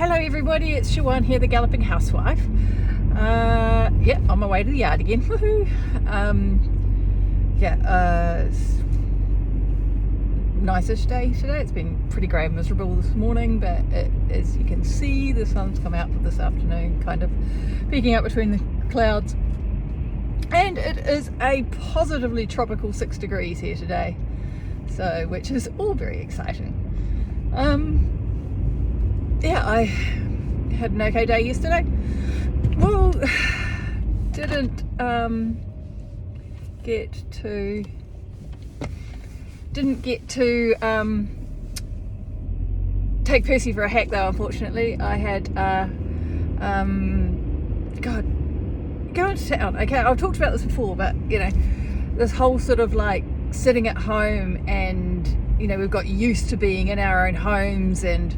Hello everybody, it's Siobhan here, the Galloping Housewife. On my way to the yard again. Woohoo! Nice-ish day today. It's been pretty grey and miserable this morning, but as you can see, the sun's come out for this afternoon, kind of peeking up between the clouds. And it is a positively tropical 6 degrees here today, so which is all very exciting. I had an okay day yesterday. Well, didn't get to take Percy for a hack though, unfortunately. I had going to town. Okay, I've talked about this before, but this whole sort of like sitting at home, and we've got used to being in our own homes, and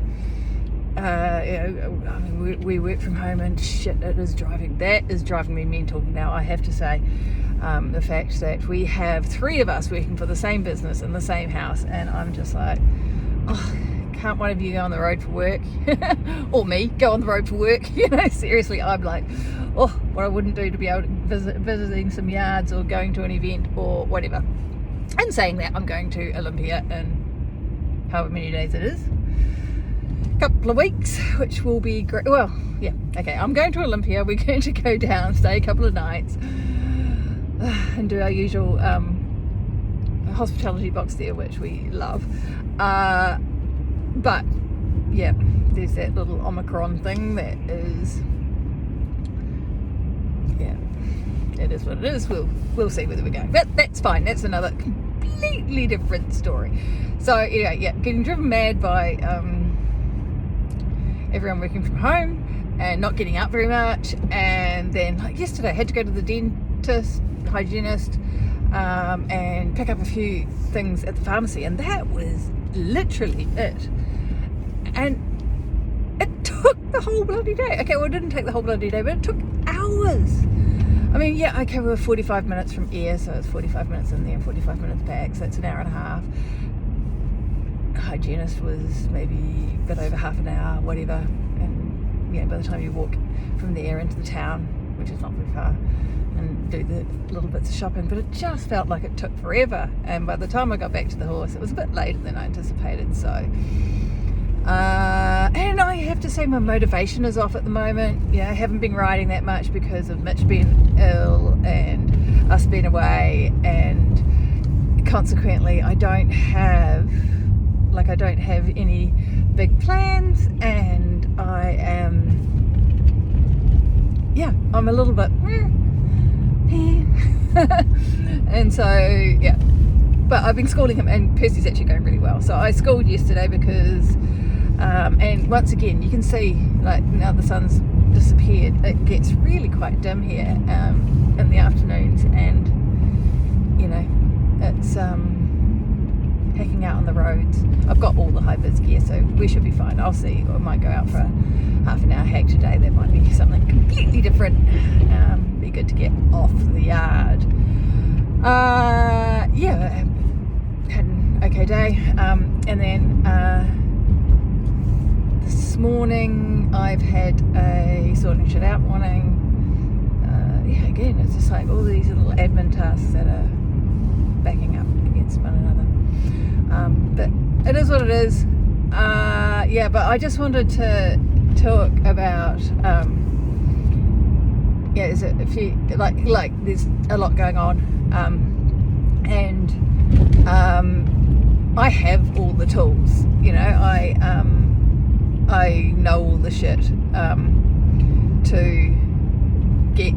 we work from home, and shit, that is driving me mental. Now I have to say, the fact that we have 3 of us working for the same business in the same house, and I'm just like, oh, can't one of you go on the road for work? Or me go on the road for work? Seriously, I'm like, oh, what I wouldn't do to be able to visiting some yards or going to an event or whatever. And saying that, I'm going to Olympia in however many days it is, couple of weeks, which will be great. Well, yeah, okay, I'm going to Olympia. We're going to go down, stay a couple of nights, and do our usual hospitality box there, which we love. But yeah, there's that little Omicron thing that is, it is what it is. We'll see whether we're going, but that's fine. That's another completely different story. So anyway, getting driven mad by everyone working from home and not getting out very much. And then like yesterday, I had to go to the dentist, hygienist, and pick up a few things at the pharmacy, and that was literally it. And it took the whole bloody day. Okay, well, it didn't take the whole bloody day, but it took hours. I mean, yeah, okay, we were 45 minutes from Ayr, so it's 45 minutes in there, 45 minutes back, so it's an hour and a half. Hygienist was maybe a bit over half an hour, whatever. And by the time you walk from there into the town, which is not very far, and do the little bits of shopping, but it just felt like it took forever. And by the time I got back to the horse, it was a bit later than I anticipated. So and I have to say, my motivation is off at the moment. I haven't been riding that much because of Mitch being ill and us being away, and consequently I don't have any big plans, and I'm a little bit and so but I've been schooling him, and Percy's actually going really well. So I schooled yesterday because and once again, you can see, like, now the sun's disappeared, it gets really quite dim here in the afternoons, and it's hacking out on the roads. I've got all the high vis gear, so we should be fine. I'll see. I might go out for a half an hour hack today. That might be something completely different. Be good to get off the yard. Had an okay day, and then this morning I've had a sorting shit out morning. Again, it's just like all these little admin tasks that are backing up against one another. But it is what it is. But I just wanted to talk about there's a few, like there's a lot going on, and I have all the tools. I know all the shit to get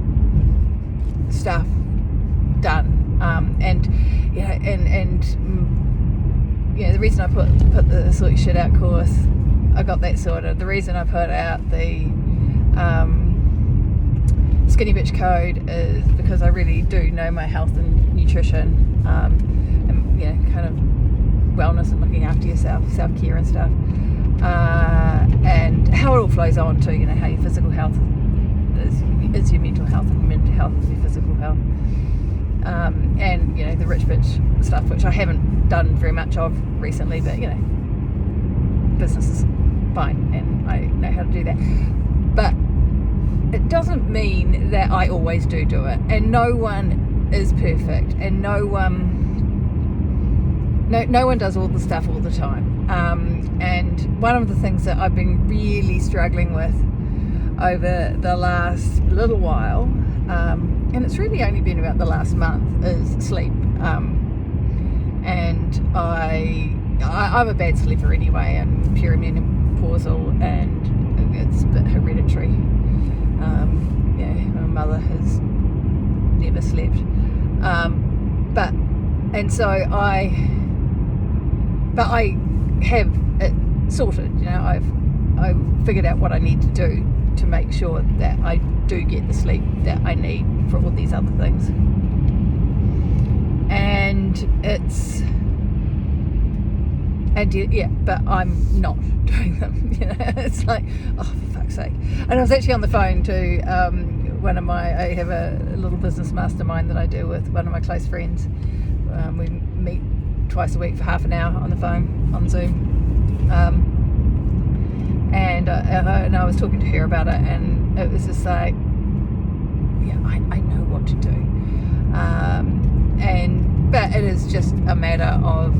stuff done, the reason I put the sort shit out course, I got that sorted. The reason I put out the skinny bitch code is because I really do know my health and nutrition, and kind of wellness and looking after yourself, self-care and stuff, and how it all flows on to how your physical health is your mental health, and your mental health is your physical health, and the rich bitch stuff, which I haven't done very much of recently, but business is fine, and I know how to do that. But it doesn't mean that I always do it, and no one is perfect, and no one does all the stuff all the time. And one of the things that I've been really struggling with over the last little while, and it's really only been about the last month, is sleep. And I'm a bad sleeper anyway, and perimenopausal, and it's a bit hereditary. My mother has never slept, but I have it sorted. I've figured out what I need to do to make sure that I do get the sleep that I need for all these other things. But I'm not doing them. It's like, oh, for fuck's sake. And I was actually on the phone to I have a little business mastermind that I do with one of my close friends. We meet twice a week for half an hour on the phone, on Zoom. And I was talking to her about it, and it was just like, yeah, I know what to do. But it is just a matter of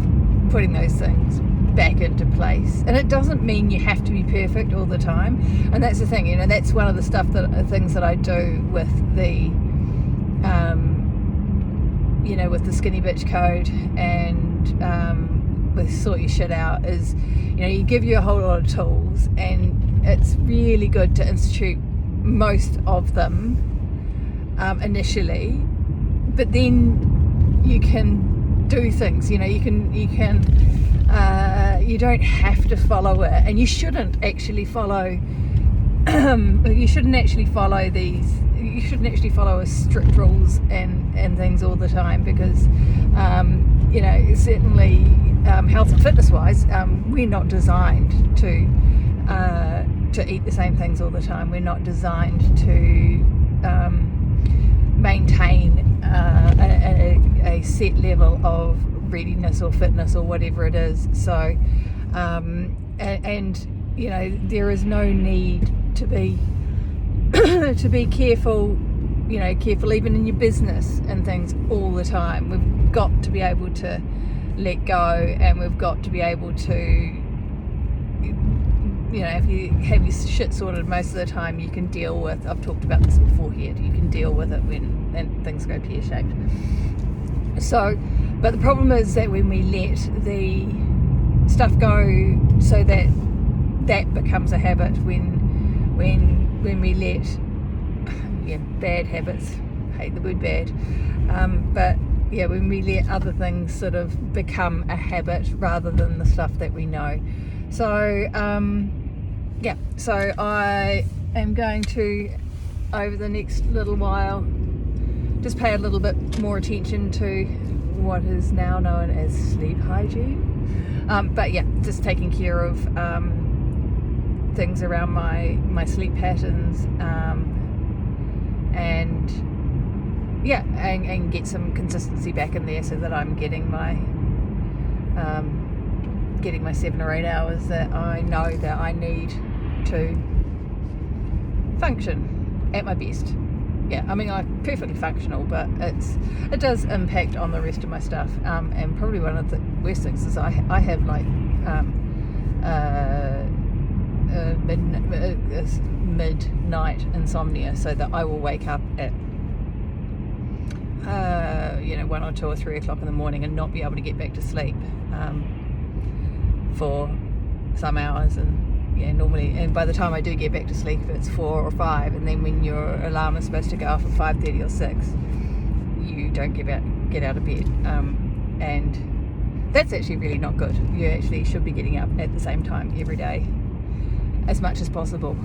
putting those things back into place, and it doesn't mean you have to be perfect all the time. And that's the thing, that's one of the things that I do with the with the skinny bitch code, and with sort your shit out, is you give you a whole lot of tools, and it's really good to institute most of them initially, but then you can do things. You don't have to follow it, and you shouldn't actually follow strict rules and things all the time, because certainly health and fitness wise, we're not designed to eat the same things all the time. We're not designed to maintain a set level of readiness or fitness or whatever it is. So there is no need to be careful even in your business and things all the time. We've got to be able to let go, and we've got to be able to, if you have your shit sorted most of the time, you can deal with, I've talked about this before here, you can deal with it when things go pear-shaped. So, but the problem is that when we let the stuff go, so that becomes a habit, when we let bad habits, hate the word bad, but when we let other things sort of become a habit rather than the stuff that we know. So so I am going to, over the next little while, just pay a little bit more attention to what is now known as sleep hygiene, but just taking care of things around my sleep patterns, and get some consistency back in there, so that I'm getting my 7 or 8 hours that I know that I need to function at my best. I'm perfectly functional, but it does impact on the rest of my stuff. And probably one of the worst things is I have like midnight insomnia, so that I will wake up at 1 or 2 or 3 o'clock in the morning and not be able to get back to sleep for some hours, and normally, and by the time I do get back to sleep, it's 4 or 5, and then when your alarm is supposed to go off at 5:30 or 6, you don't get out of bed, and that's actually really not good. You actually should be getting up at the same time every day as much as possible,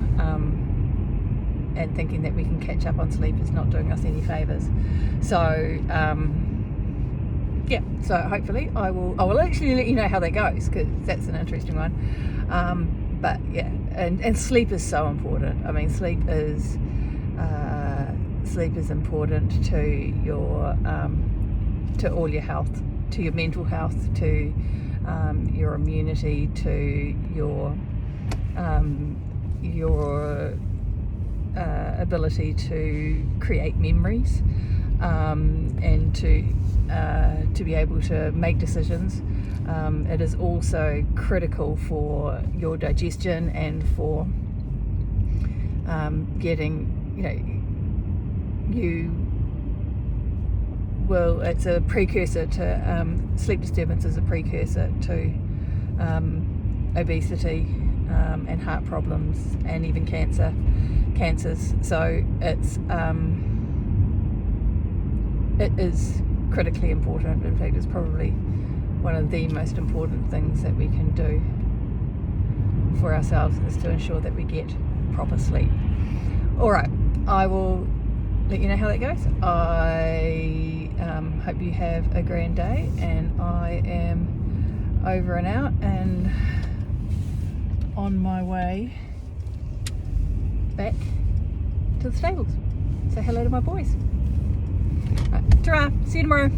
and thinking that we can catch up on sleep is not doing us any favours. So so hopefully I will actually let you know how that goes, because that's an interesting one. But and sleep is so important. I mean, sleep is important to your to all your health, to your mental health, to your immunity, to your your ability to create memories, and to be able to make decisions. It is also critical for your digestion and for getting, it's a precursor to sleep disturbance is a precursor to obesity and heart problems and even cancers. So it is critically important. In fact, it's probably one of the most important things that we can do for ourselves, is to ensure that we get proper sleep. Alright, I will let you know how that goes. I hope you have a grand day, and I am over and out and on my way back to the stables. Say hello to my boys. Right, ta-ra, see you tomorrow.